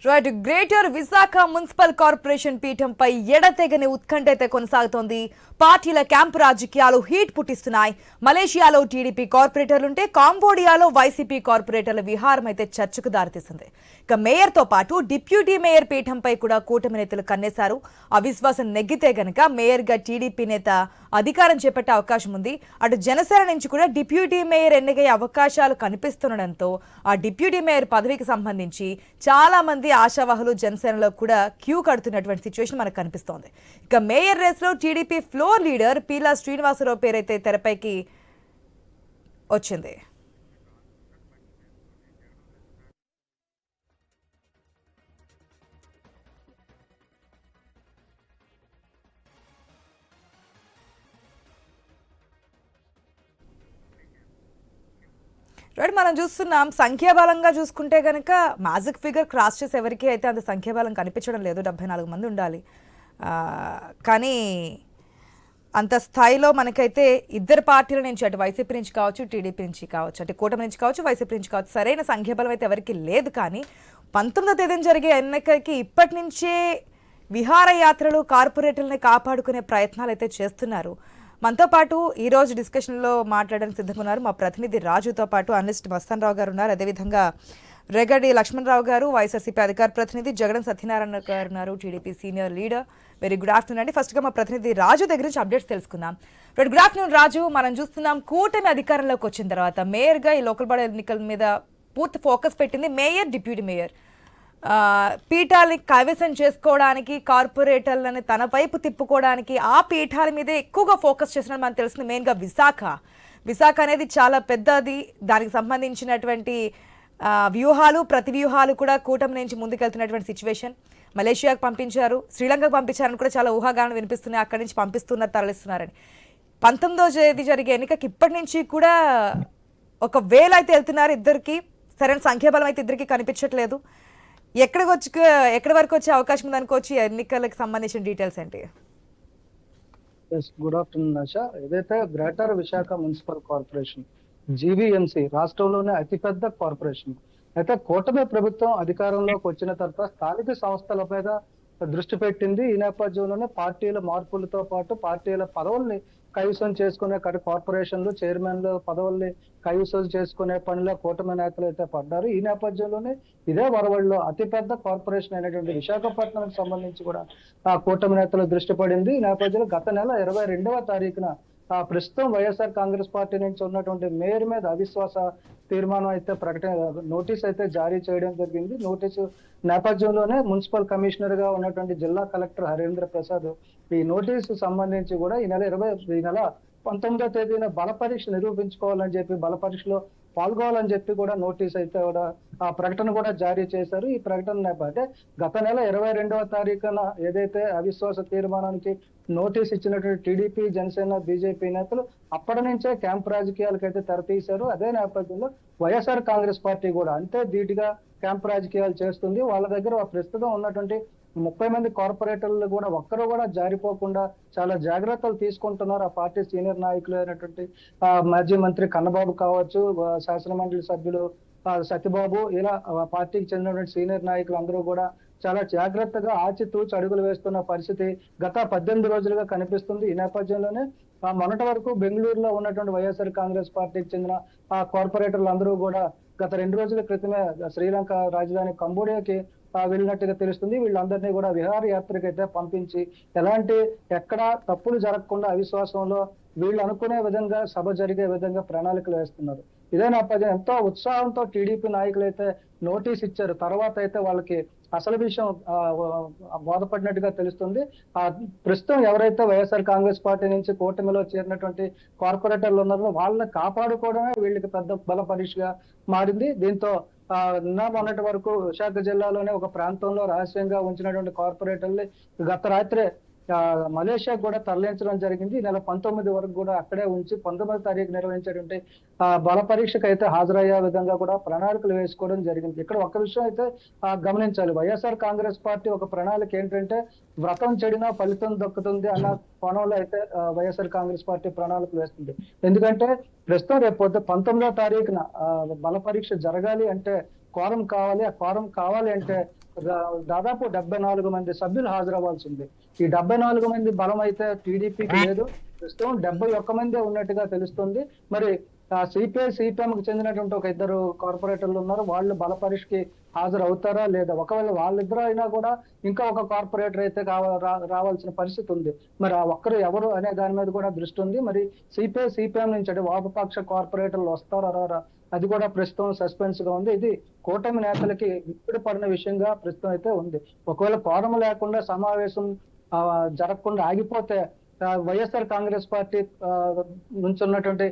Right. Greater Visakha municipal corporation పీఠంపై ఎడతెగని ఉత్కంఠ అయితే కొనసాగుతోంది. పార్టీల క్యాంపు రాజకీయాలు హీట్ పుట్టిస్తున్నాయి. మలేషియాలో టీడీపీ కార్పొరేటర్లుంటే కాంబోడియాలో వైసీపీ కార్పొరేటర్ల విహారం అయితే చర్చకు దారితీసింది. ఇక మేయర్తో పాటు డిప్యూటీ మేయర్ పీఠంపై కూడా కూటమి నేతలు కన్నేశారు. అవిశ్వాసం నెగ్గితే గనక మేయర్గా టీడీపీ నేత అధికారం చేపట్టే అవకాశం ఉంది. అటు జనసేన నుంచి కూడా డిప్యూటీ మేయర్ ఎన్నికయ్యే అవకాశాలు కనిపిస్తుండడంతో ఆ డిప్యూటీ మేయర్ పదవికి సంబంధించి చాలా మంది ఆశావాహులు జనసేనలో కూడా క్యూ కడుతున్నటువంటి సిచ్యువేషన్ మనకు కనిపిస్తోంది. ఇక మేయర్ రేస్లో TDP floor leader Peela Srinivasarao పేరైతే తెరపైకి వచ్చింది. రైట్, మనం చూస్తున్నాం సంఖ్యాబలంగా చూసుకుంటే కనుక మ్యాజిక్ ఫిగర్ క్రాస్ చేసి ఎవరికి అయితే అంత సంఖ్యాబలం కనిపించడం లేదు. 74 మంది ఉండాలి. కానీ అంత స్థాయిలో మనకైతే ఇద్దరు పార్టీల నుంచి, అటు వైసీపీ నుంచి కావచ్చు, టీడీపీ నుంచి కావచ్చు, అటు కూటమి నుంచి కావచ్చు, వైసీపీ నుంచి కావచ్చు, సరైన సంఖ్యాబలం అయితే ఎవరికి లేదు. కానీ 19వ తేదీన జరిగే ఎన్నికలకి ఇప్పటి నుంచే విహారయాత్రలు కార్పొరేటర్లని కాపాడుకునే ప్రయత్నాలు అయితే చేస్తున్నారు. మనతో పాటు ఈరోజు డిస్కషన్లో మాట్లాడడానికి సిద్ధంగా ఉన్నారు మా ప్రతినిధి రాజుతో పాటు అనలిస్ట్ మస్తాన్ రావు గారు ఉన్నారు. అదేవిధంగా రెగడి లక్ష్మణరావు గారు వైఎస్ఆర్సీపీ అధికార ప్రతినిధి, జగన్ సత్యనారాయణ గారు ఉన్నారు, TDP senior leader. Very good afternoon అండి. ఫస్ట్గా మా ప్రతినిధి రాజు దగ్గర నుంచి అప్డేట్స్ తెలుసుకుందాం. వెరీ గుడ్ ఆఫ్టర్నూన్ రాజు. మనం చూస్తున్నాం కూటమి అధికారంలోకి వచ్చిన తర్వాత మేయర్గా ఈ లోకల్ బాడీ ఎన్నికల మీద పూర్తి ఫోకస్ పెట్టింది మేయర్, డిప్యూటీ మేయర్. పీఠాలని కైవసం చేసుకోవడానికి, కార్పొరేటర్లని తన వైపు తిప్పుకోవడానికి ఆ పీఠాల మీదే ఎక్కువగా ఫోకస్ చేసినట్టు మనకు తెలిసింది. మెయిన్గా విశాఖ అనేది చాలా పెద్దది. దానికి సంబంధించినటువంటి వ్యూహాలు, ప్రతి వ్యూహాలు కూడా కూటమి నుంచి ముందుకెళ్తున్నటువంటి సిచ్యువేషన్. మలేషియాకు పంపించారు, శ్రీలంకకు పంపించారని కూడా చాలా ఊహాగానాలు వినిపిస్తున్నాయి. అక్కడి నుంచి పంపిస్తున్నారు, తరలిస్తున్నారని. 19వ తేదీ జరిగే ఎన్నికకి ఇప్పటి నుంచి కూడా ఒక వేలు అయితే వెళ్తున్నారు. ఇద్దరికి సరైన సంఖ్యాబలం అయితే ఇద్దరికి కనిపించట్లేదు. ఎక్కడి వరకు వచ్చే అవకాశం ఉందనుకోవచ్చు ఎన్నికలకు సంబంధించిన డీటెయిల్స్ ఏంటి? Good afternoon Asha. ఏదైతే greater Visakha municipal corporation GVMC రాష్ట్రంలోనే అతిపెద్ద కార్పొరేషన్ అయితే కూటమి ప్రభుత్వం అధికారంలోకి వచ్చిన తర్వాత స్థానిక సంస్థల మీద దృష్టి పెట్టింది. ఈ నేపథ్యంలోనే పార్టీల మార్పులతో పాటు పార్టీల పదవుల్ని కైవసం చేసుకునే కార్పొరేషన్లు, చైర్మన్లు పదవుల్ని కైవసం చేసుకునే పనిలో కూటమి నేతలు అయితే పడ్డారు. ఈ నేపథ్యంలోనే ఇదే వరవడిలో అతిపెద్ద కార్పొరేషన్ అయినటువంటి విశాఖపట్నానికి సంబంధించి కూడా ఆ కూటమి నేతలు దృష్టి పడింది. ఈ నేపథ్యంలో గత నెల 22వ తారీఖున ప్రస్తుతం వైఎస్ఆర్ కాంగ్రెస్ పార్టీ నుంచి ఉన్నటువంటి మేయర్ మీద అవిశ్వాస తీర్మానం అయితే నోటీస్ అయితే జారీ చేయడం జరిగింది. నోటీసు నేపథ్యంలోనే మున్సిపల్ కమిషనర్ గా ఉన్నటువంటి జిల్లా కలెక్టర్ హరీంద్ర ప్రసాద్ ఈ నోటీసు సంబంధించి కూడా ఈ నెల 19వ తేదీన బల పరీక్ష నిరూపించుకోవాలని చెప్పి, బల పరీక్షలో పాల్గొవాలని చెప్పి కూడా నోటీస్ అయితే కూడా ఆ ప్రకటన కూడా జారీ చేశారు. ఈ ప్రకటన అంటే గత నెల 22వ తారీఖున ఏదైతే అవిశ్వాస తీర్మానానికి నోటీస్ ఇచ్చినటువంటి టీడీపీ, జనసేన, బీజేపీ నేతలు అప్పటి నుంచే క్యాంప్ రాజకీయాలకు అయితే తెరతీశారు. అదే నేపథ్యంలో వైఎస్ఆర్ కాంగ్రెస్ పార్టీ కూడా అంతే ధీటుగా క్యాంప్ రాజకీయాలు చేస్తుంది. వాళ్ళ దగ్గర ప్రస్తుతం ఉన్నటువంటి 30 మంది కార్పొరేటర్లు కూడా ఒక్కరు కూడా జారిపోకుండా చాలా జాగ్రత్తలు తీసుకుంటున్నారు. ఆ పార్టీ సీనియర్ నాయకులు అయినటువంటి మాజీ మంత్రి కన్నబాబు కావచ్చు, శాసనమండలి సభ్యులు సత్యబాబు, ఇలా పార్టీకి చెందినటువంటి సీనియర్ నాయకులు అందరూ కూడా చాలా జాగ్రత్తగా ఆచితూచి అడుగులు వేస్తున్న పరిస్థితి గత 18 రోజులుగా కనిపిస్తుంది. ఈ నేపథ్యంలోనే మొన్నటి వరకు బెంగళూరులో ఉన్నటువంటి వైఎస్ఆర్ కాంగ్రెస్ పార్టీకి చెందిన ఆ కార్పొరేటర్లు అందరూ కూడా గత 2 రోజుల క్రితమే శ్రీలంక రాజధాని కంబోడియాకి వెళ్ళినట్టుగా తెలుస్తుంది. వీళ్ళందరినీ కూడా విహారయాత్రకు అయితే పంపించి ఎక్కడ తప్పులు జరగకుండా అవిశ్వాసంలో వీళ్ళు అనుకునే విధంగా సభ జరిగే విధంగా ప్రణాళికలు వేస్తున్నారు. ఇదే నేపథ్యం ఎంతో ఉత్సాహంతో టీడీపీ నాయకులు అయితే నోటీస్ ఇచ్చారు. తర్వాత అయితే వాళ్ళకి అసలు విషయం బోధపడినట్టుగా తెలుస్తుంది. ప్రస్తుతం ఎవరైతే వైఎస్ఆర్ కాంగ్రెస్ పార్టీ నుంచి కూటమిలో చేరినటువంటి కార్పొరేటర్లు ఉన్నారో వాళ్ళని కాపాడుకోవడమే వీళ్ళకి పెద్ద బల పరీక్షగా మారింది. దీంతో మొన్నటి వరకు విశాఖ జిల్లాలోనే ఒక ప్రాంతంలో రహస్యంగా ఉంచినటువంటి కార్పొరేటర్లు గత రాత్రే మలేషియా కూడా తరలించడం జరిగింది. ఈ నెల 19 వరకు కూడా అక్కడే ఉంచి 19వ తారీఖు నిర్వహించేటువంటి బల పరీక్షకు అయితే హాజరయ్యే విధంగా కూడా ప్రణాళికలు వేసుకోవడం జరిగింది. ఇక్కడ ఒక విషయం అయితే గమనించాలి. వైఎస్ఆర్ కాంగ్రెస్ పార్టీ ఒక ప్రణాళిక ఏంటంటే వ్రతం చెడినా ఫలితం దక్కుతుంది అన్న కోణంలో అయితే వైఎస్ఆర్ కాంగ్రెస్ పార్టీ ప్రణాళికలు వేస్తుంది. ఎందుకంటే ప్రస్తుతం రేపు 19వ తారీఖున బల పరీక్ష జరగాలి అంటే క్వారం కావాలి. ఆ క్వారం కావాలి అంటే దాదాపు 74 మంది సభ్యులు హాజరవ్వాల్సింది. ఈ 74 మంది బలం అయితే టీడీపీకి లేదు. ప్రస్తుతం 71 మందే ఉన్నట్టుగా తెలుస్తుంది. మరి సిపిఐ సిపిఎం కి చెందినటువంటి ఒక ఇద్దరు కార్పొరేటర్లు ఉన్నారు. వాళ్ళు బల పరీక్షకి హాజరవుతారా లేదా? ఒకవేళ వాళ్ళిద్దరు అయినా కూడా ఇంకా ఒక కార్పొరేటర్ అయితే రావాల్సిన పరిస్థితి ఉంది. మరి ఆ ఒక్కరు ఎవరు అనే దాని మీద కూడా దృష్టి ఉంది. మరి సిపిఐ సిపిఎం నుంచి అంటే వామపక్ష కార్పొరేటర్లు వస్తారా రారా అది కూడా ప్రస్తుతం సస్పెన్స్ గా ఉంది. ఇది కూటమి నేతలకి ఇప్పుడు పడిన విషయంగా ప్రస్తుతం అయితే ఉంది. ఒకవేళ కోరం లేకుండా సమావేశం జరగకుండా ఆగిపోతే వైఎస్ఆర్ కాంగ్రెస్ పార్టీ నుంచి ఉన్నటువంటి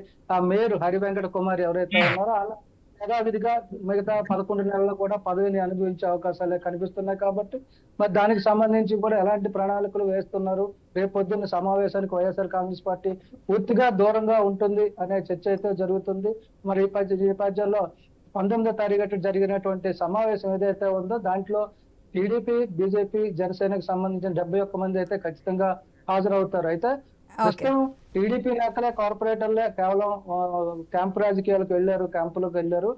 మేయర్ హరి వెంకట కుమార్ ఎవరైతే ఉన్నారో అలా యథావిధిగా మిగతా 11 నెలల్లో కూడా పదవిని అనుభవించే అవకాశాలే కనిపిస్తున్నాయి. కాబట్టి మరి దానికి సంబంధించి కూడా ఎలాంటి ప్రణాళికలు వేస్తున్నారు, రేపొద్దున్న సమావేశానికి వైఎస్ఆర్ కాంగ్రెస్ పార్టీ పూర్తిగా దూరంగా ఉంటుంది అనే చర్చ అయితే జరుగుతుంది. మరి ఈ నేపథ్యంలో 19వ తారీఖు జరిగినటువంటి సమావేశం ఏదైతే ఉందో దాంట్లో టీడీపీ, బీజేపీ, జనసేనకు సంబంధించిన 71 మంది అయితే ఖచ్చితంగా హాజరవుతారు. అయితే ప్రస్తుతం టీడీపీ నేతలే కార్పొరేటర్లే కేవలం క్యాంపు రాజకీయాలకు వెళ్ళారు, క్యాంపులకు వెళ్ళారు.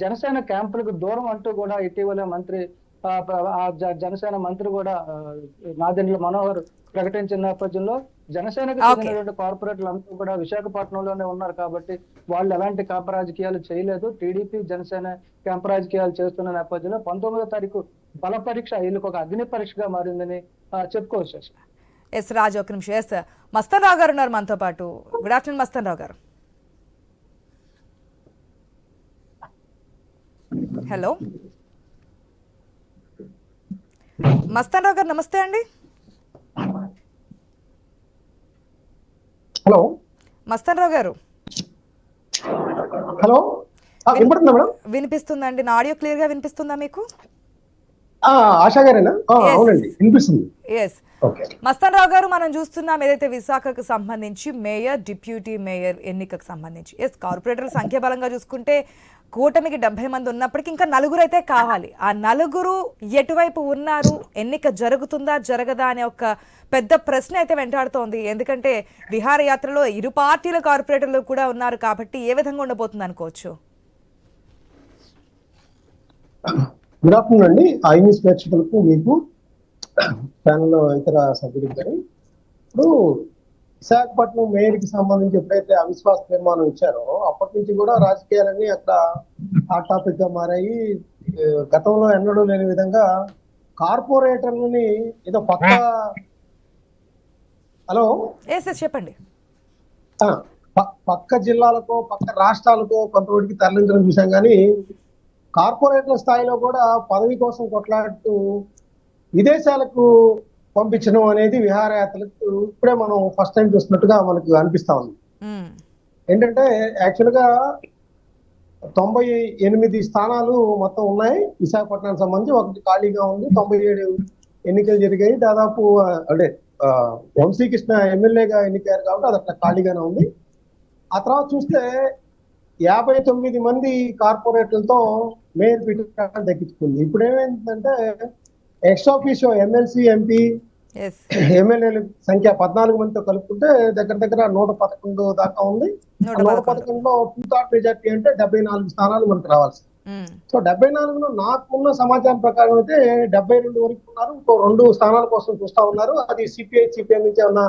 జనసేన క్యాంపులకు దూరం అంటూ కూడా ఇటీవల మంత్రి జనసేన మంత్రి కూడా నాదెండ్ల మనోహర్ ప్రకటించిన నేపథ్యంలో జనసేనకు చెందినటువంటి కార్పొరేటర్లు అంతా కూడా విశాఖపట్నంలోనే ఉన్నారు. కాబట్టి వాళ్ళు ఎలాంటి క్యాంపు రాజకీయాలు చేయలేదు. టీడీపీ, జనసేన క్యాంపు రాజకీయాలు చేస్తున్న నేపథ్యంలో 19వ తారీఖు బల పరీక్ష వీళ్ళకి ఒక అగ్ని పరీక్షగా మారిందని చెప్పుకోవచ్చు. ఎస్ రాజు, ఒక నిమిషం. ఎస్ మస్తాన్ రావు గారు ఉన్నారు మనతో పాటు. గుడ్ ఆఫ్టర్నూన్ మస్తాన్ రావు గారు. హలో మస్తాన్ రావు గారు, నమస్తే అండి. హలో మస్తాన్ రావు గారు. హలో వినపడుతుందా మేడం? వినిపిస్తుందండి. నా ఆడియో క్లియర్ గా వినిపిస్తుందా మీకు? ఆశా గారేనా? అవునండి, వినిపిస్తుంది. ఎస్ మస్తాన్ రావు గారు, మనం చూస్తున్నాం ఏదైతే విశాఖకు సంబంధించి మేయర్, డిప్యూటీ మేయర్ ఎన్నికకు సంబంధించి ఎస్ కార్పొరేటర్ల సంఖ్య బలంగా చూసుకుంటే కూటమికి 70 మంది ఉన్నప్పటికీ ఇంకా 4 అయితే కావాలి. ఆ 4 ఎటువైపు ఉన్నారు, ఎన్నిక జరుగుతుందా జరగదా అనే ఒక పెద్ద ప్రశ్న అయితే వెంటాడుతోంది. ఎందుకంటే విహారయాత్రలో ఇరు పార్టీల కార్పొరేటర్లు కూడా ఉన్నారు కాబట్టి ఏ విధంగా ఉండబోతుంది అనుకోవచ్చు? గుడ్ ఆఫ్టర్నూన్ అండి. ఐ న్యూస్ ప్రేక్షకులకు, మీకు ఛానల్లో ఇతర సభ్యులకు. ఇప్పుడు విశాఖపట్నం మేయర్కి సంబంధించి ఎప్పుడైతే అవిశ్వాస తీర్మానం ఇచ్చారో అప్పటి నుంచి కూడా రాజకీయాలన్నీ అక్కడ హాట్ టాపిక్ గా మారాయి. గతంలో ఎన్నడూ లేని విధంగా కార్పొరేటర్లని ఏదో హలో చెప్పండి. పక్క జిల్లాలకో పక్క రాష్ట్రాలకో కొంతవరకు తరలించడం చూసాం, కానీ కార్పొరేట్ల స్థాయిలో కూడా పదవి కోసం కొట్లాడుతూ విదేశాలకు పంపించడం అనేది విహారయాత్రలకు ఇప్పుడే మనం ఫస్ట్ టైం చూస్తున్నట్టుగా మనకు అనిపిస్తా ఉంది. ఏంటంటే యాక్చువల్ గా 98 స్థానాలు మొత్తం ఉన్నాయి విశాఖపట్నానికి సంబంధించి. ఒకటి ఖాళీగా ఉంది. 97 ఎన్నికలు జరిగాయి. దాదాపు అంటే వంశీకృష్ణ ఎమ్మెల్యేగా ఎన్నికయ్యారు కాబట్టి అది అట్లా ఖాళీగానే ఉంది. ఆ తర్వాత చూస్తే 59 మంది కార్పొరేటర్లతో మేయర్ పీఠాన్ని దక్కించుకుంది. ఇప్పుడు ఏమైందంటే ఎక్స్ ఆఫీషియో ఎమ్మెల్సీ, ఎంపీ, ఎమ్మెల్యేల సంఖ్య 14 మందితో కలుపుకుంటే దగ్గర దగ్గర 111 దాకా ఉంది. 111లో 2/3 మెజార్టీ అంటే 74 స్థానాలు మనకు రావాల్సి. సో 74లో నాకున్న సమాచారం ప్రకారం అయితే 72 వరకు ఉన్నారు. ఇంకో 2 స్థానాల కోసం చూస్తా ఉన్నారు. అది సిపిఐ సిపిఎం నుంచి ఏమన్నా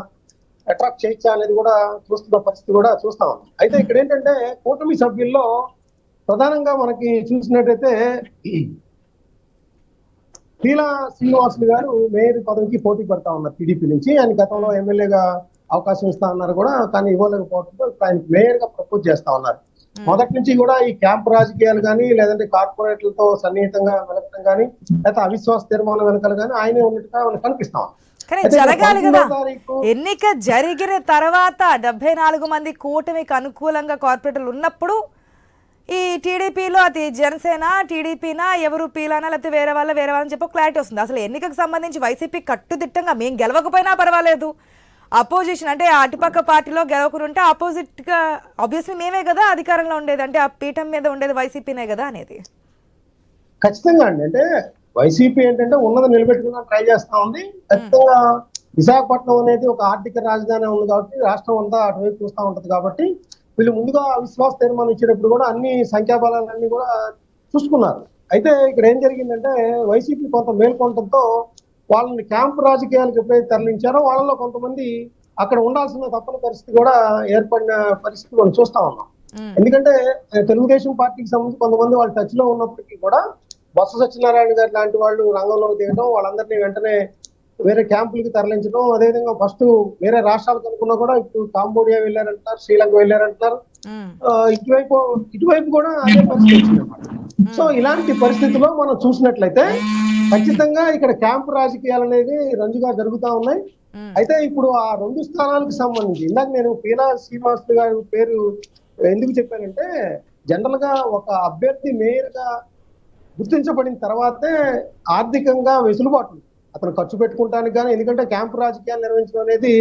అట్రాక్ట్ చేయొచ్చా అనేది కూడా చూస్తున్న పరిస్థితి కూడా చూస్తా ఉన్నాం. అయితే ఇక్కడ ఏంటంటే కూటమి సభ్యుల్లో ప్రధానంగా మనకి చూసినట్టయితే పీలా శ్రీనివాసులు గారు మేయర్ పదవికి పోటీ పడతా ఉన్నారు టీడీపీ నుంచి. ఆయన గతంలో ఎమ్మెల్యేగా అవకాశం ఇస్తా ఉన్నారు కూడా, కానీ ఇవ్వలేకపోవడంతో ఆయనకి మేయర్ గా ప్రపోజ్ చేస్తా ఉన్నారు. మొదటి నుంచి కూడా ఈ క్యాంపు రాజకీయాలు కానీ లేదంటే కార్పొరేట్లతో సన్నిహితంగా వెనకడం కానీ లేకపోతే అవిశ్వాస తీర్మానం వెనకాల కానీ ఆయనే ఉన్నట్టుగా మనకు కనిపిస్తాం. కానీ జరగాలి కదా. ఎన్నిక జరిగిన తర్వాత 74 మంది కూటమికి అనుకూలంగా కార్పొరేటర్లు ఉన్నప్పుడు ఈ టీడీపీలో అది జనసేన టీడీపీనా ఎవరు పీలానా లేకపోతే వేరే వాళ్ళని చెప్పి క్లారిటీ వస్తుంది. అసలు ఎన్నికకు సంబంధించి వైసీపీ కట్టుదిట్టంగా మేము గెలవకపోయినా పర్వాలేదు, అపోజిషన్ అంటే అటుపక్క పార్టీలో గెలవకుంటే ఆపోజిట్ గా ఆబ్వియస్లీ మేమే కదా అధికారంలో ఉండేది, అంటే ఆ పీఠం మీద ఉండేది వైసీపీనే కదా అనేది. ఖచ్చితంగా అండి. అంటే వైసీపీ ఏంటంటే ఉన్నది నిలబెట్టుకున్నా ట్రై చేస్తా ఉంది. ఖచ్చితంగా విశాఖపట్నం అనేది ఒక ఆర్థిక రాజధాని ఉంది కాబట్టి రాష్ట్రం అంతా అటువైపు చూస్తూ ఉంటది. కాబట్టి వీళ్ళు ముందుగా అవిశ్వాస తీర్మానం ఇచ్చేటప్పుడు కూడా అన్ని సంఖ్యాబలాలన్నీ కూడా చూసుకున్నారు. అయితే ఇక్కడ ఏం జరిగిందంటే వైసీపీ కొంత మేల్కొనడంతో వాళ్ళని క్యాంపు రాజకీయాలకు ఎప్పుడైతే తరలించారో వాళ్ళలో కొంతమంది అక్కడ ఉండాల్సిన తప్పని పరిస్థితి కూడా ఏర్పడిన పరిస్థితి మనం చూస్తా ఉన్నాం. ఎందుకంటే తెలుగుదేశం పార్టీకి సంబంధించి కొంతమంది వాళ్ళు టచ్ లో ఉన్నప్పటికీ కూడా బొత్స సత్యనారాయణ గారు లాంటి వాళ్ళు రంగంలోకి దిగడం, వాళ్ళందరినీ వెంటనే వేరే క్యాంపులకి తరలించడం, అదేవిధంగా ఫస్ట్ వేరే రాష్ట్రాలకు అనుకున్నా కూడా ఇప్పుడు కాంబోడియా వెళ్ళారంటున్నారు, శ్రీలంక వెళ్ళారంటున్నారు. ఇటువైపు కూడా అదే పరిస్థితి వచ్చిందన్నమాట. సో ఇలాంటి పరిస్థితుల్లో మనం చూసినట్లయితే ఖచ్చితంగా ఇక్కడ క్యాంపు రాజకీయాలు అనేది రంజుగా జరుగుతా ఉన్నాయి. అయితే ఇప్పుడు ఆ 2 స్థానాలకు సంబంధించి ఇందాక నేను పీలా శ్రీనివాస్ గారి పేరు ఎందుకు చెప్పానంటే, జనరల్ గా ఒక అభ్యర్థి మేయర్ గా గుర్తించబడిన తర్వాతే ఆర్థికంగా వెసులుబాట్లు అతను ఖర్చు పెట్టుకుంటానికి కానీ, ఎందుకంటే క్యాంపు రాజకీయాలు నిర్వహించడం అనేది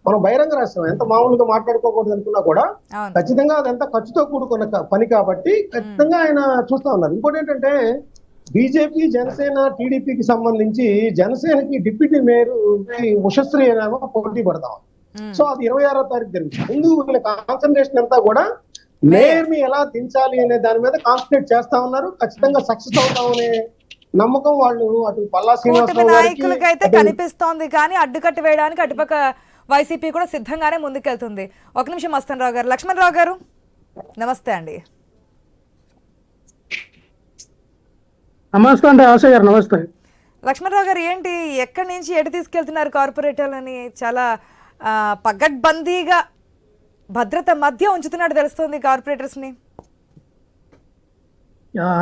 మనం బహిరంగ రాష్ట్రం ఎంత మామూలుగా మాట్లాడుకోకూడదు అనుకున్నా కూడా ఖచ్చితంగా అదంతా ఖర్చుతో కూడుకున్న పని కాబట్టి ఖచ్చితంగా ఆయన చూస్తా ఉన్నారు. ఇంకోటి ఏంటంటే బీజేపీ, జనసేన, టీడీపీకి సంబంధించి జనసేనకి డిప్యూటీ మేయర్ ఉషశ్రీ అనేమో పోటీ పడతాం. సో అది 26వ తారీఖు జరుగుతుంది. ముందు వీళ్ళ కాన్సన్ట్రేషన్ అంతా కూడా మేయర్ ని ఎలా దించాలి అనే దాని మీద కాన్సన్ట్రేట్ చేస్తా ఉన్నారు. ఖచ్చితంగా సక్సెస్ అవుతామనే నమ్మకం వాళ్ళు అటు పల్లా శ్రీనివాసరావు నాయకులకి అయితే కనిపిస్తోంది. కానీ అడ్డుకట్ట వేయడానికి అటుపక్క వైసీపీ కూడా సిద్ధంగానే ముందుకెళ్తుంది. ఒక నిమిషం మస్తన్ రావు గారు. లక్ష్మణ్ రావు గారు నమస్తే అండి. నమస్తే అండి ఆశ గారు. నమస్తే లక్ష్మణరావు గారు, ఏంటి ఎక్కడి నుంచి ఎటు తీసుకెళ్తున్నారు కార్పొరేటర్లని? చాలా పగడ్బందీగా భద్రత మధ్య ఉంచుతున్నట్టు తెలుస్తుంది కార్పొరేటర్స్ ని.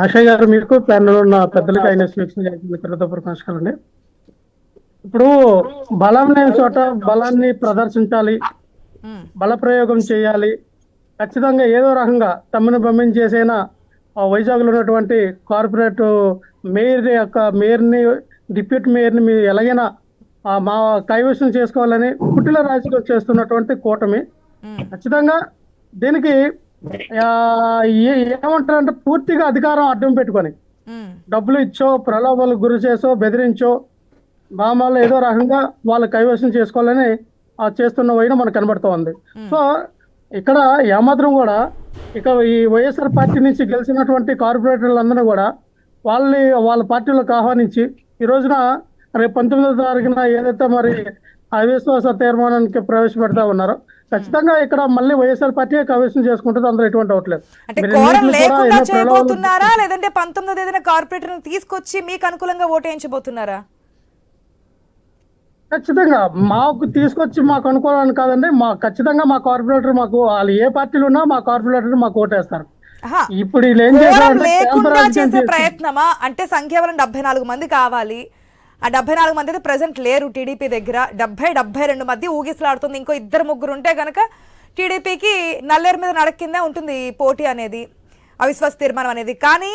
ఆశ గారు, మీకు ప్యానల్ ఉన్న పెద్దలకి ఆయన నమస్కారం. ఇప్పుడు బలం లేని చోట బలాన్ని ప్రదర్శించాలి, బల ప్రయోగం చేయాలి. ఖచ్చితంగా ఏదో రకంగా తమ్ముని బొమ్మని చేసైనా వైజాగ్లో ఉన్నటువంటి కార్పొరేట్ మేయర్ని డిప్యూటీ మేయర్ని మీరు ఎలాగైనా మా కైవసం చేసుకోవాలని కుటిల రాజకీయం చేస్తున్నటువంటి కూటమి ఖచ్చితంగా దీనికి ఏమంటారంటే పూర్తిగా అధికారం అడ్డం పెట్టుకొని డబ్బులు ఇచ్చో, ప్రలోభాలకు గురి చేసో, బెదిరించో గ్రామాల్లో ఏదో రకంగా వాళ్ళు కైవసం చేసుకోవాలని చేస్తున్న వైన మనకు కనబడుతూ ఉంది. సో ఇక్కడ ఏమాత్రం కూడా ఇక ఈ వైఎస్ఆర్ పార్టీ నుంచి గెలిచినటువంటి కార్పొరేటర్లందరూ కూడా వాళ్ళ పార్టీలోకి ఆహ్వానించి ఈ రోజున రేపు 19వ తారీఖున ఏదైతే మరి అవిశ్వాస తీర్మానానికి ప్రవేశపెడతా ఉన్నారో ఖచ్చితంగా ఇక్కడ మళ్ళీ వైఎస్ఆర్ పార్టీ కైవసం చేసుకుంటుంది. అందులో ఎటువంటి అవట్లేదు. లేదంటే 19వ తేదీన కార్పొరేటర్ తీసుకొచ్చి మీకు అనుకూలంగా ఓటేయించబోతున్నారా? ఖచ్చితంగా మాకు తీసుకొచ్చి మాకు అనుకోవాలని కాదండి, ఖచ్చితంగా మా కార్పొరేటర్ మాకు వాళ్ళు ఏ పార్టీలు ఉన్నా మా కార్పొరేటర్ మాకు ఓటేస్తారు. ఇప్పుడు చేసే ప్రయత్నమా అంటే సంఖ్యాబలం 74 మంది కావాలి. ఆ 74 మంది అయితే ప్రెసెంట్ లేరు టీడీపీ దగ్గర. 72 మంది ఊగిసలాడుతుంది. ఇంకో 2-3 ఉంటే కనుక టీడీపీకి నల్లేరు మీద నడక్కిందే ఉంటుంది పోటీ అనేది, అవిశ్వాస తీర్మానం అనేది. కానీ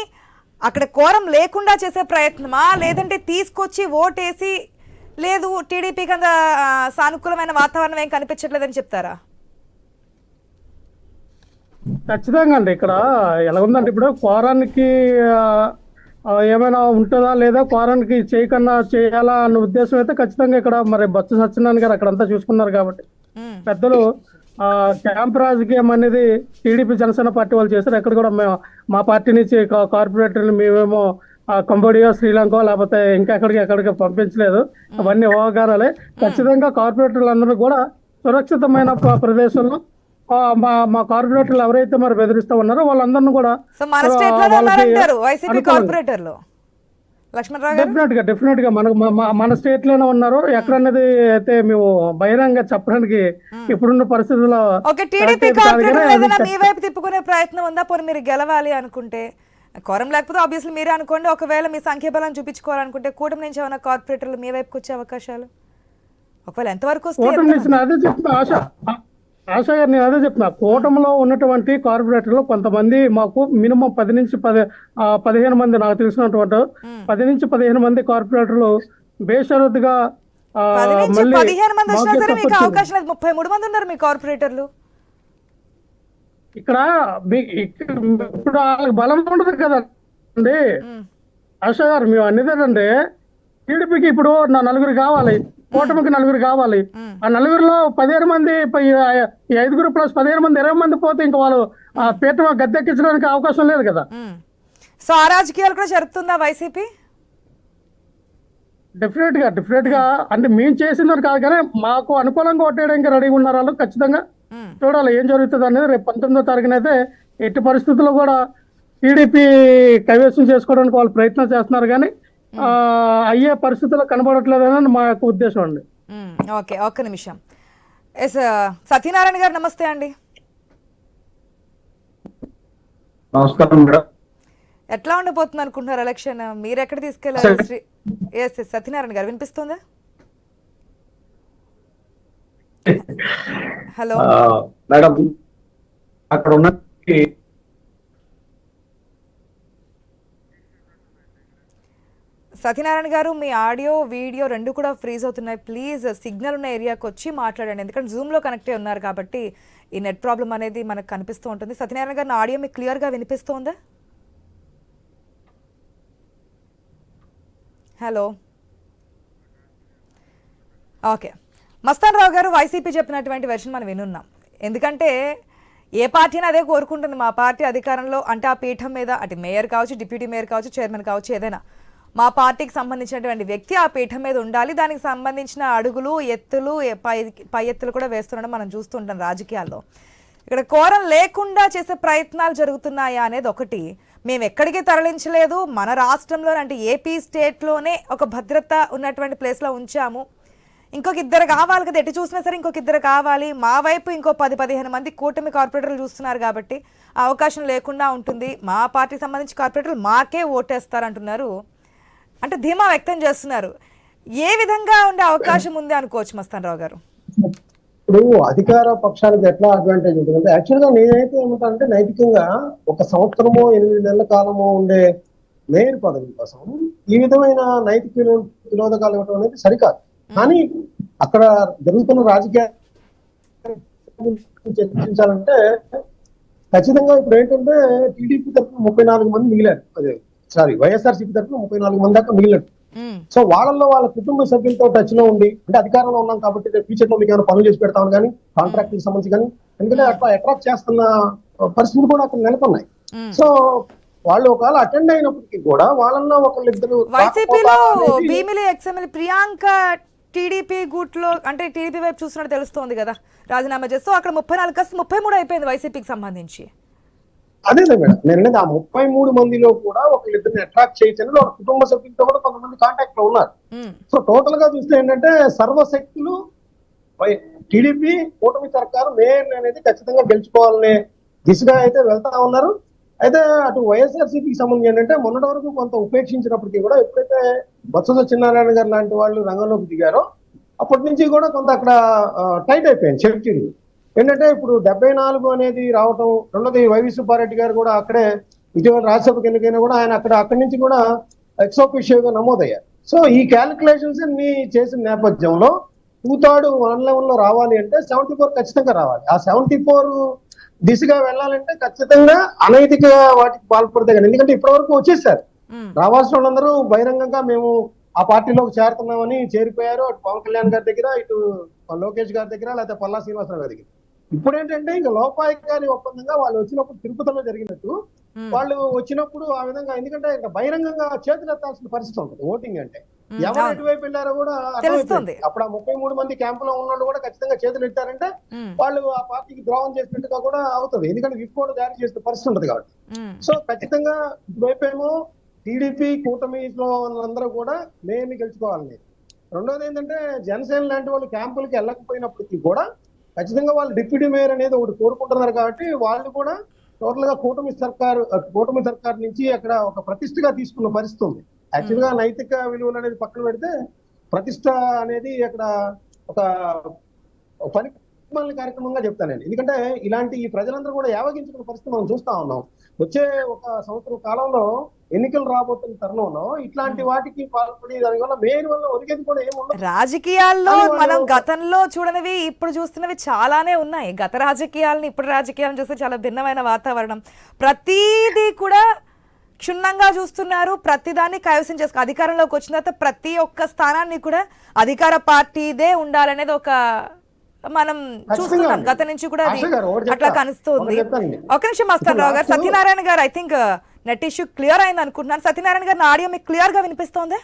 అక్కడ కోరం లేకుండా చేసే ప్రయత్నమా, లేదంటే తీసుకొచ్చి ఓటేసి లేదు టీడీపీకి అంత సానుకూలమైన వాతావరణం ఏం కనిపించట్లేదని చెప్తారా? ఖచ్చితంగా అండి. ఇక్కడ ఎలా ఉందంటే ఇప్పుడు కోరానికి ఏమైనా ఉంటుందా లేదా, కోరానికి చేయకన్నా చేయాలా అన్న ఉద్దేశం అయితే ఖచ్చితంగా ఇక్కడ మరి బొత్స సత్యనారాయణ గారు అక్కడంతా చూసుకున్నారు కాబట్టి పెద్దలు క్యాంప్ రాజకీయం అనేది టీడీపీ జనసేన పార్టీ వాళ్ళు చేశారు. ఎక్కడ కూడా మా పార్టీ నుంచి కార్పొరేటర్ని మేమేమో కంబోడియా, శ్రీలంక లేకపోతే ఎక్కడికి పంపించలేదు. అవన్నీ అవగాహనలే. ఖచ్చితంగా కార్పొరేటర్లు అందరూ కూడా సురక్షితమైన ప్రదేశంలో మా కార్పొరేటర్లు ఎవరైతే మరి బెదిరిస్తా ఉన్నారో వాళ్ళందరినీ కూడా డెఫినెట్ గా మన స్టేట్ లోనే ఉన్నారు. ఎక్కడన్నది అయితే మేము బహిరంగ చెప్పడానికి ఇప్పుడున్న పరిస్థితుల్లో తిప్పుకునే ప్రయత్నం ఉందా? పోనీ మీరు గెలవాలి అనుకుంటే కోరం లేకపోతే ఆబ్వియస్లీ మీరే అనుకోండి. ఒకవేళ మీ సంఖ్యాబలం చూపించుకోవాలనుకుంటే కూటమి నుంచి ఏమైనా కార్పొరేటర్లు మీ వైపుకి వచ్చే అవకాశాలు ఒకవేళ ఎంతవరకు ఆశ గారు, నేను అదే చెప్తున్నా. కూటమిలో ఉన్నటువంటి కార్పొరేటర్లు కొంతమంది మాకు మినిమం 10 నుంచి 15 మంది, నాకు తెలిసినటువంటి 10 నుంచి 15 మంది కార్పొరేటర్లు బేషరతుగా 15 మంది వచ్చినా సరే మీకు అవకాశం లేదు. 33 మంది ఉన్నారు మీ కార్పొరేటర్లు. ఇక్కడ ఇప్పుడు వాళ్ళకి బలం ఉండదు కదండి ఆశ గారు. మేము అనేది ఏంటంటే టీడీపీకి ఇప్పుడు 4 కావాలి, కూటమికి 4 కావాలి. ఆ 4లో 15 మంది, 5 ప్లస్ 15 మంది, 20 మంది పోతే ఇంకా వాళ్ళు పీఠ గద్దెక్కించడానికి అవకాశం లేదు కదా. సో ఆ రాజకీయాలు కూడా జరుగుతుందా వైసీపీ? డెఫినెట్ గా అంటే మేము చేసింది కాదు కానీ మాకు అనుకూలంగా ఓటేయడానికి రెడీగా ఉన్నారు వాళ్ళు. ఖచ్చితంగా చూడాలి ఏం జరుగుతుంది అనేది. రేపు 19వ తారీఖున అయితే ఎట్టి పరిస్థితుల్లో కూడా టీడీపీ కైవసం చేసుకోవడానికి వాళ్ళు ప్రయత్నం చేస్తున్నారు కానీ అయ్యే పరిస్థితుల్లో కనబడట్లేదని మా యొక్క ఉద్దేశం అండి. ఓకే, ఒక్క నిమిషం. ఎస్ సత్యనారాయణ గారు నమస్తే అండి. నమస్కారం మేడం. ఎట్లా ఉండబోతుంది అనుకుంటున్నారు ఎలక్షన్? మీరు ఎక్కడ తీసుకెళ్ళారు? ఎస్ సత్యనారాయణ గారు వినిపిస్తుందా? హలో మేడం, అక్కడ ఉన్న సత్యనారాయణ గారు, మీ ఆడియో వీడియో రెండు కూడా ఫ్రీజ్ అవుతున్నాయి. ప్లీజ్ సిగ్నల్ ఉన్న ఏరియాకి వచ్చి మాట్లాడండి, ఎందుకంటే జూమ్లో కనెక్ట్ అయి ఉన్నారు కాబట్టి ఈ నెట్ ప్రాబ్లం అనేది మనకు కనిపిస్తూ ఉంటుంది. సత్యనారాయణ గారు, నా ఆడియో మీకు క్లియర్గా వినిపిస్తుందా? Hello, okay. మస్తాన్ రావు గారు, వైసీపీ చెప్పినటువంటి వెర్షన్ మనం వినున్నాం. ఎందుకంటే ఏ పార్టీని అదే కోరుకుంటుంది, మా పార్టీ అధికారంలో అంటే ఆ పీఠం మీద అటు మేయర్ కావచ్చు, డిప్యూటీ మేయర్ కావచ్చు, చైర్మన్ కావచ్చు, ఏదైనా మా పార్టీకి సంబంధించినటువంటి వ్యక్తి ఆ పీఠం మీద ఉండాలి. దానికి సంబంధించిన అడుగులు, ఎత్తులు, పై ఎత్తులు కూడా వేస్తుండడం మనం చూస్తుంటాం రాజకీయాల్లో. ఇక్కడ కోరం లేకుండా చేసే ప్రయత్నాలు జరుగుతున్నాయా అనేది ఒకటి. మేము ఎక్కడికి తరలించలేదు, మన రాష్ట్రంలో అంటే ఏపీ స్టేట్లోనే ఒక భద్రత ఉన్నటువంటి ప్లేస్లో ఉంచాము. ఇంకొక ఇద్దరు కావాలి కదా, ఎటు చూసినా సరే ఇంకొక ఇద్దరు కావాలి. మా వైపు ఇంకో 10-15 మంది కూటమి కార్పొరేటర్లు చూస్తున్నారు కాబట్టి అవకాశం లేకుండా ఉంటుంది. మా పార్టీకి సంబంధించి కార్పొరేటర్లు మాకే ఓటేస్తారంటున్నారు, అంటే ధీమా వ్యక్తం చేస్తున్నారు. ఏ విధంగా ఉండే అవకాశం ఉంది అనుకోవచ్చు మస్తాన్ రావు గారు? ఇప్పుడు అధికార పక్షానికి ఎట్లా అడ్వాంటేజ్ ఉంటుంది? యాక్చువల్ గా నేనైతే ఏమంటానంటే, నైతికంగా 1 సంవత్సరమో 8 నెలల కాలమో ఉండే మేయర్ పదవి కోసం ఈ విధమైన నైతిక విరోధకాలు ఇవ్వడం అనేది సరికాదు. కానీ అక్కడ జరుగుతున్న రాజకీయ చర్చించాలంటే ఖచ్చితంగా ఇప్పుడు ఏంటంటే టీడీపీ తరఫున 34 మంది మిగిలారు, అదే వైఎస్ఆర్సీపీ తరఫున 34 మంది దాకా మిగిలినట్టు. సో వాళ్ళల్లో వాళ్ళ కుటుంబ సభ్యులతో టచ్ లో ఉండి, అంటే అధికారంలో ఉన్నాం కాబట్టి ఫ్యూచర్ లో మీకు ఏమైనా పనులు చేసి పెడతామని కానీ, కాంట్రాక్ట్ కి సంబంధించి కానీ, ఎందుకంటే అట్లా అట్రాక్ట్ చేస్తున్న పరిస్థితులు కూడా అక్కడ నెలకొన్నాయి. సో వాళ్ళు ఒకవేళ అటెండ్ అయినప్పటికీ కూడా వాళ్ళల్లో ఒకళ్ళిద్దరు వైసీపీలో భీమిలి ఎక్స్ఎమ్మెల్యే ప్రియాంక టీడీపీ గూట్లో అంటే టీడీపీ వైపు చూస్తున్నట్టు తెలుస్తోంది కదా, రాజీనామా చేస్తూ. అక్కడ 34-33 అయిపోయింది వైసీపీకి సంబంధించి. అదే మేడం, నేను అనేది ఆ 33 మందిలో కూడా ఒకళ్ళిద్దరిని అట్రాక్ట్ చేయొచ్చని వాళ్ళ కుటుంబ సభ్యులతో కూడా కొంతమంది కాంటాక్ట్ లో ఉన్నారు. సో టోటల్ గా చూస్తే ఏంటంటే సర్వశక్తులు టీడీపీ కూటమి సర్కారు మేయర్ అనేది ఖచ్చితంగా గెలుచుకోవాలనే దిశగా అయితే వెళ్తా ఉన్నారు. అయితే అటు వైఎస్ఆర్సీపీకి సంబంధించి ఏంటంటే మొన్నటి వరకు కొంత ఉపేక్షించినప్పటికీ కూడా ఎప్పుడైతే బొత్స సత్యనారాయణ గారు లాంటి వాళ్ళు రంగంలోకి దిగారో అప్పటి నుంచి కూడా కొంత అక్కడ టైట్ అయిపోయింది షెడ్యూల్. ఏంటంటే ఇప్పుడు 74 అనేది రావటం, రెండోది వైవి సుబ్బారెడ్డి గారు కూడా అక్కడే ఇటీవల రాజ్యసభకు ఎన్నికైనా కూడా ఆయన అక్కడి నుంచి కూడా ఎక్సోఫిషియోగా నమోదయ్యారు. సో ఈ క్యాలిక్యులేషన్స్ అన్ని చేసిన నేపథ్యంలో 2/3 1 లెవెల్ లో రావాలి అంటే 74 ఖచ్చితంగా రావాలి. ఆ 74 దిశగా వెళ్ళాలంటే ఖచ్చితంగా అనైతిక వాటికి పాల్పడితే కానీ, ఎందుకంటే ఇప్పటి వరకు వచ్చేసారు రావాల్సిన వాళ్ళందరూ బహిరంగంగా మేము ఆ పార్టీలోకి చేరుతున్నామని చేరిపోయారు. అటు పవన్ కళ్యాణ్ గారి దగ్గర, ఇటు లోకేష్ గారి దగ్గర, లేకపోతే పల్లా శ్రీనివాసరావు గారి దగ్గర. ఇప్పుడు ఏంటంటే ఇంకా లోపాయికారి ఒప్పందంగా వాళ్ళు వచ్చినప్పుడు తిరుపతిలో జరిగినట్టు వాళ్ళు వచ్చినప్పుడు ఆ విధంగా, ఎందుకంటే ఇంకా బహిరంగంగా చేతులు ఎత్తాల్సిన పరిస్థితి ఉంటుంది. ఓటింగ్ అంటే ఎవరు ఎటువైపు వెళ్ళారో కూడా అర్థమైపోయింది. అప్పుడు ఆ 33 మంది క్యాంపులో ఉన్నోళ్ళు కూడా ఖచ్చితంగా చేతులు ఎత్తారంటే వాళ్ళు ఆ పార్టీకి ద్రోహం చేసినట్టుగా కూడా అవుతుంది, ఎందుకంటే విప్ కూడా జారీ చేసే పరిస్థితి ఉంటుంది కాబట్టి. సో ఖచ్చితంగా ఇటువైపేమో టీడీపీ కూటమిలో అందరూ కూడా మేయర్ని గెలుచుకోవాలని. రెండోది ఏంటంటే జనసేన లాంటి వాళ్ళు క్యాంపులకి వెళ్ళకపోయినప్పటికీ కూడా ఖచ్చితంగా వాళ్ళు డిప్యూటీ మేయర్ అనేది ఒకటి కోరుకుంటున్నారు కాబట్టి వాళ్ళు కూడా టోటల్ గా కూటమి సర్కార్ నుంచి అక్కడ ఒక ప్రతిష్టగా తీసుకున్న పరిస్థితి ఉంది. యాక్చువల్ గా నైతిక విలువలు అనేది పక్కన పెడితే ప్రతిష్ట అనేది అక్కడ ఒక పని కార్యక్రమంగా చెప్తానండి. ఎందుకంటే ఇలాంటి ఈ ప్రజలందరూ కూడా యావగించుకున్న పరిస్థితి మనం చూస్తా ఉన్నాం. వచ్చే 1 సంవత్సరం కాలంలో ఎన్నికలు రాబోతున్న తరుణంలో ఇట్లాంటి వాటికి పాల్పడి దానివల్ల మేయర్ వల్ల ఒరిగేది కూడా ఏముండదు. రాజకీయాల్లో మనం గతంలో చూడనివి ఇప్పుడు చూస్తున్నవి చాలానే ఉన్నాయి. గత రాజకీయాలను ఇప్పుడు రాజకీయాలను చూస్తే చాలా భిన్నమైన వాతావరణం. ప్రతిదీ కూడా క్షుణ్ణంగా చూస్తున్నారు, ప్రతిదాన్ని కైవసం చేసుకో. అధికారంలోకి వచ్చిన తర్వాత ప్రతి ఒక్క స్థానాన్ని కూడా అధికార పార్టీదే ఉండాలనేది ఒక మనం చూస్తున్నాం. గత నుంచి కూడా అది అట్లా కనిపిస్తుంది. ఒక నిమిషం మస్తాన్ రావు గారు, సత్యనారాయణ గారు I think net issue clear అయింది అనుకుంటున్నాను. సత్యనారాయణ గారు, నా ఆడియో మీకు క్లియర్గా వినిపిస్తోందా?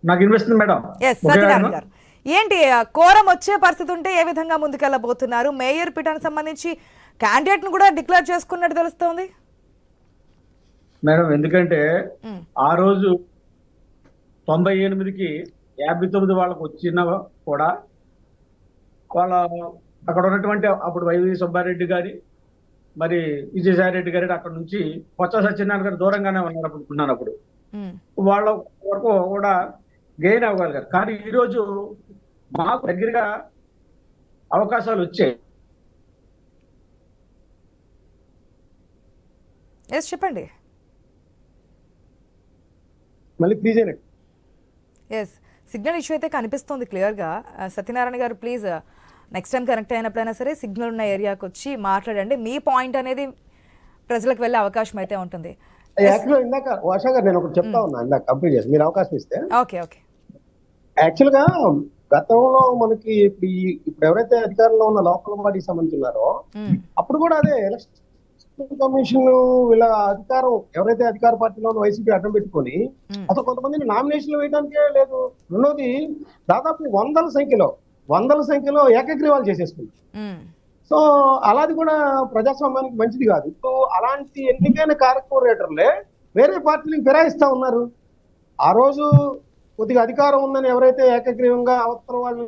నాకు ఇన్వెస్ట్ మేడం. ఎస్ సత్యనారాయణ గారు, ఏంటి కోరం వచ్చే పరిస్థితి ఉంటే ఏ విధంగా ముందుకెళ్ళబోతున్నారు? మేయర్ పీఠానికి సంబంధించి క్యాండిడేట్ను కూడా డిక్లేర్ చేసుకున్నట్టు తెలుస్తోంది మేడం, ఎందుకంటే ఆ రోజు 98కి 59 వాళ్ళకు వచ్చినా కూడా వాళ్ళ అక్కడ ఉన్నటువంటి అప్పుడు వైవి సుబ్బారెడ్డి గారి మరి విజయసాయి రెడ్డి గారి అక్కడ నుంచి కొత్త సత్యనారాయణ గారు దూరంగానే ఉన్నాను అప్పుడు వాళ్ళ వరకు కూడా గెయిన్ అవ్వగలిగారు. కానీ ఈరోజు మాకు దగ్గరగా అవకాశాలు వచ్చాయి. ఎస్ చెప్పండి. మళ్ళీ ప్లీజ్ అయినట్టు ఎస్ సిగ్నల్ ఇష్యూ అయితే కనిపిస్తుంది క్లియర్గా. సత్యనారాయణ గారు ప్లీజ్ నెక్స్ట్ టైం కనెక్ట్ అయినప్పుడైనా సరే సిగ్నల్ ఉన్న ఏరియాకి వచ్చి మాట్లాడండి. మీ పాయింట్ అనేది ప్రజలకు వెళ్ళే అవకాశం అయితే ఉంటుంది. యాక్చువల్గా ఇందాక వర్ష గారు నేను ఒకటి చెప్తా ఉన్నా, ఇందాక కంప్లీట్ చేసి మీరు అవకాశం ఇస్తే. Okay okay. యాక్చువల్ గా గతంలో మనకి ఇప్పుడు ఎవరైతే అధికారంలో ఉన్న లోకల్ బాడీ సంబంధించున్నారో అప్పుడు కూడా అదే ఎలక్షన్ కమిషన్ వీళ్ళ అధికారం ఎవరైతే అధికార పార్టీలో ఉన్న వైసీపీ అడ్డం పెట్టుకొని అసలు కొంతమందిని నామినేషన్లు వేయడానికే లేదు. రెండోది దాదాపు వందల సంఖ్యలో ఏకగ్రీవాలు చేసేసుకున్నారు. సో అలాది కూడా ప్రజాస్వామ్యానికి మంచిది కాదు. ఇప్పుడు అలాంటి ఎన్నికైన కార్పొరేటర్లే వేరే పార్టీలకు ఫిరాయిస్తా ఉన్నారు. ఆ రోజు కొద్దిగా అధికారం ఉందని ఎవరైతే ఏకగ్రీవంగా అవతల వాళ్ళు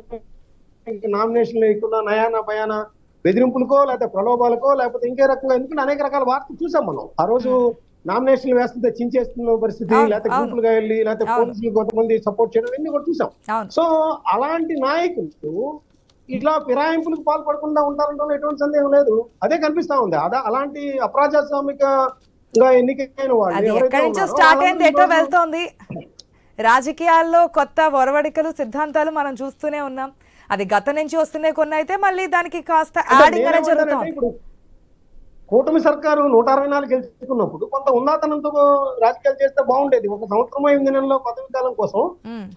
నామినేషన్లు వేయకుండా నయానా భయానా బెదిరింపులకో లేకపోతే ప్రలోభాలకో లేకపోతే ఇంకే రకంగా, ఎందుకంటే అనేక రకాల వార్తలు చూసాం మనం. ఆ రోజు నామినేషన్లు వేస్తుంటే చించేస్తున్న పరిస్థితి, లేకపోతే గ్రూపులుగా వెళ్ళి లేకపోతే పోలీసులు కొంతమంది సపోర్ట్ చేయడం ఇవన్నీ కూడా చూసాం. సో అలాంటి నాయకులు ఇట్లా ఫిరాయింపులకు పాల్పడకుండా ఉంటారంటే ఎటువంటి సందేహం లేదు. అదే కనిపిస్తా ఉంది. అలాంటి అప్రజాస్వామికంగా ఎన్నికైన వాళ్ళు ఎక్కడి నుంచో స్టార్ట్ అయింది, ఎటో వెళ్తోంది. రాజకీయాల్లో కొత్త ఒరవడికలు సిద్ధాంతాలు మనం చూస్తూనే ఉన్నాం. అది గత నుంచి వస్తున్నాయి, కొన్ని అయితే మళ్ళీ దానికి కాస్త యాడింగ్ అనేది జరుగుతుంది. ఇప్పుడు కూటమి సర్కారు 164 గెలుచుకున్నప్పుడు కొంత ఉన్నతనంతో రాజకీయాలు చేస్తే బాగుండేది. ఒక సంవత్సరం 8 నెలల్లో పదవి కాలం కోసం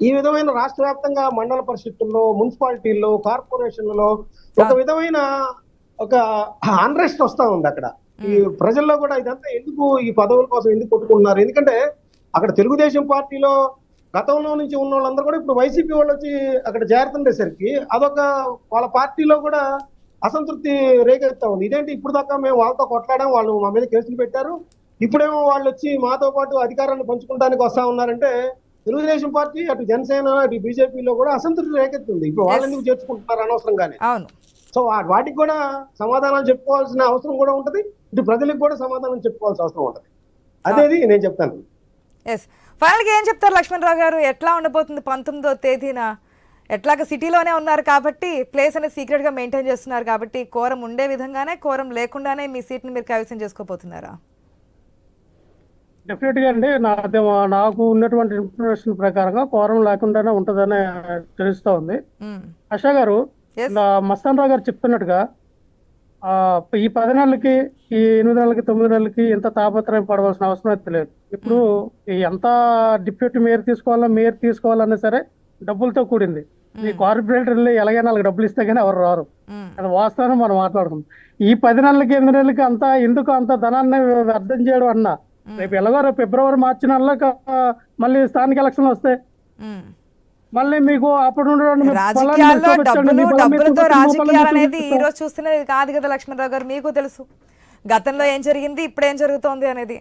ఈ విధమైన రాష్ట్ర వ్యాప్తంగా మండల పరిషత్తుల్లో, మున్సిపాలిటీల్లో, కార్పొరేషన్లలో ఒక విధమైన ఒక అన్రెస్ట్ వస్తా ఉంది. అక్కడ ఈ ప్రజల్లో కూడా ఇదంతా ఎందుకు, ఈ పదవుల కోసం ఎందుకు కొట్టుకుంటున్నారు? ఎందుకంటే అక్కడ తెలుగుదేశం పార్టీలో గతంలో నుంచి ఉన్న వాళ్ళందరూ కూడా ఇప్పుడు వైసీపీ వాళ్ళు వచ్చి అక్కడ చేరుతుండేసరికి అదొక వాళ్ళ పార్టీలో కూడా అసంతృప్తి రేకెత్తా ఉంది. ఇదేంటి ఇప్పుడు దాకా మేము వాళ్ళతో కొట్లాడాం, వాళ్ళు మా మీద కేసులు పెట్టారు, ఇప్పుడేమో వాళ్ళు వచ్చి మాతో పాటు అధికారాన్ని పంచుకోవడానికి వస్తా ఉన్నారంటే తెలుగుదేశం పార్టీ అటు జనసేన అటు బీజేపీలో కూడా అసంతృప్తి రేకెత్తుంది. ఇప్పుడు వాళ్ళు ఎందుకు చేర్చుకుంటున్నారు అనవసరంగానే. సో వాటికి కూడా సమాధానాలు చెప్పుకోవాల్సిన అవసరం కూడా ఉంటది, ఇటు ప్రజలకు కూడా సమాధానం చెప్పుకోవాల్సిన అవసరం ఉంటది. అదేది నేను చెప్తాను. ఎస్ ఫైనల్గా ఏం చెప్తారు లక్ష్మణరావు గారు? ఎట్లా ఉండబోతుంది 19వ తేదీన? ఎట్లాగ సిటీలోనే ఉన్నారు కాబట్టి ప్లేస్ అనేది సీక్రెట్గా మెయింటైన్ చేస్తున్నారు కాబట్టి కోరం ఉండే విధంగానే, కోరం లేకుండానే మీ సీట్ని మీరు కైవసం చేసుకోబోతున్నారా? డెఫినెట్గా అండి. నాకు ఉన్నటువంటి ఇన్ఫర్మేషన్ ప్రకారంగా కోరం లేకుండానే ఉంటుందని తెలుస్తూ ఉంది. ఆశా గారు, మస్తాన్ రావు గారు చెప్తున్నట్టుగా ఈ 10 నెలలకి, ఈ 8 నెలలకి, 9 నెలలకి ఇంత తాపత్రయం పడవలసిన అవసరం అయితే లేదు. ఇప్పుడు ఎంత డిప్యూటీ మేయర్ తీసుకోవాలన్నా సరే డబ్బులతో కూడింది. ఈ కార్పొరేటర్లు ఎలాగైనా వాళ్ళకి డబ్బులు ఇస్తే కానీ ఎవరు రారు. అది వాస్తవాన్ని మనం మాట్లాడుకుందాం. ఈ 10 నెలలకి, 8 నెలలకి ఎందుకు అంత ధనాన్ని వ్యర్థం చేయడం అన్నా, రేపు రేపు ఫిబ్రవరి, మార్చి నెలలో మళ్ళీ స్థానిక ఎలక్షన్లు వస్తాయి. మళ్ళీ మీకు అప్పుడు డబ్బులతో రాజకీయాలు అనేది ఈ రోజు చూస్తున్నది కాదు కదా లక్ష్మణరావు గారు. మీకు తెలుసు గతంలో ఏం జరిగింది, ఇప్పుడు ఏం జరుగుతోంది అనేది.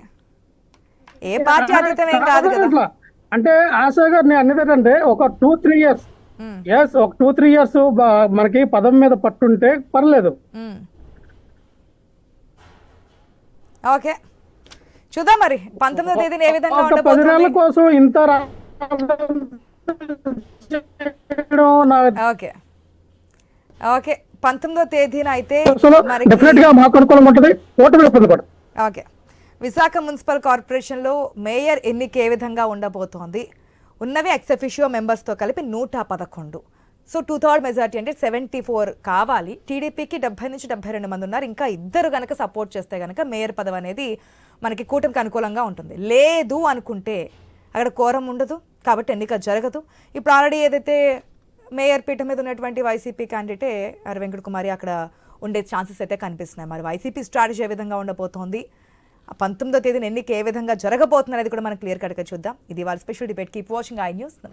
ఏ పార్టీ అతీతం ఏం కాదు కదా. అంటే ఆశా గారు నేను అనేది ఏంటంటే ఒక 2-3 ఇయర్స్ ఒక 2-3 ఇయర్స్ మనకి పదం మీద పట్టుంటే పర్లేదు. ఓకే చూద్దాం మరి 19వ తేదీన ఏ విధంగా 10 నెలల కోసం ఇంత ఓకే ఓకే 19వ తేదీన అయితే ఓకే విశాఖ మున్సిపల్ కార్పొరేషన్లో మేయర్ ఎన్నిక ఏ విధంగా ఉండబోతోంది? ఉన్నవి ఎక్స్ అఫిషియో మెంబర్స్తో కలిపి 111. సో 2/3 మెజార్టీ అంటే 74 కావాలి. టీడీపీకి 70 నుంచి 72 మంది ఉన్నారు. ఇంకా ఇద్దరు కనుక సపోర్ట్ చేస్తే కనుక మేయర్ పదవి అనేది మనకి కూటమికి అనుకూలంగా ఉంటుంది. లేదు అనుకుంటే అక్కడ కోరం ఉండదు కాబట్టి ఎన్నిక జరగదు. ఇప్పుడు ఆల్రెడీ ఏదైతే మేయర్ పీఠ మీద ఉన్నటువంటి వైసీపీ క్యాండిడేటే వెంకట కుమారి అక్కడ ఉండే ఛాన్సెస్ అయితే కనిపిస్తున్నాయి. మరి వైసీపీ స్ట్రాటజీ ఏ విధంగా ఉండబోతోంది 19వ తేదీన ఎన్నిక ఏ విధంగా జరగబోతుంది అనేది కూడా మనం క్లియర్ కట్గా చూద్దాం. ఇది వాళ్ళ special debate. Keep watching I news. నమస్తే.